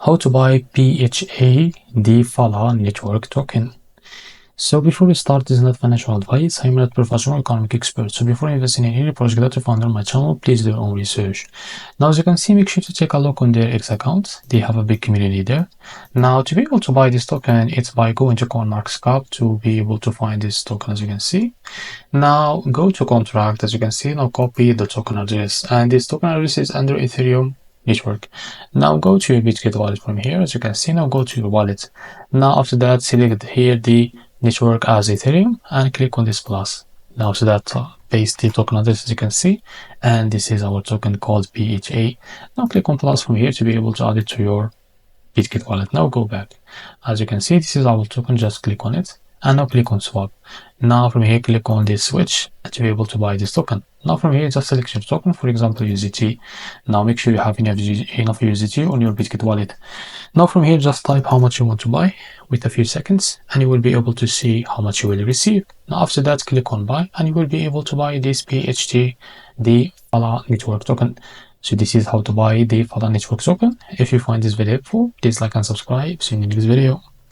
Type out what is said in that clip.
How to buy PHA Phala network token. So before we start, this is not financial advice. I'm not professional economic expert. So before investing in any project that you found on my channel, please do your own research. Now, as you can see, make sure to take a look on their X account. They have a big community there. Now, to be able to buy this token, it's by going to CoinMarketCap to be able to find this token, as you can see. Now, go to contract, as you can see. Now, copy the token address, and this token address is under Ethereum network. Now go to your Bitget wallet from here. As you can see, now go to your wallet. Now after that, select here the network as Ethereum and click on this plus. Now after that, paste the token address, as you can see, and this is our token called PHA. Now click on plus from here to be able to add it to your Bitget wallet. Now go back. As you can see, this is our token. Just click on it and now click on swap. Now from here, click on this switch to be able to buy this token. Now from here, just select your token, for example USDT. Now make sure you have enough USDT on your Bitget wallet. Now from here, just type how much you want to buy with a few seconds, and you will be able to see how much you will receive. Now after that, click on buy, and you will be able to buy this PHA Phala network token. So this is how to buy the Phala network token. If you find this video helpful, please like and subscribe. See you in the next video.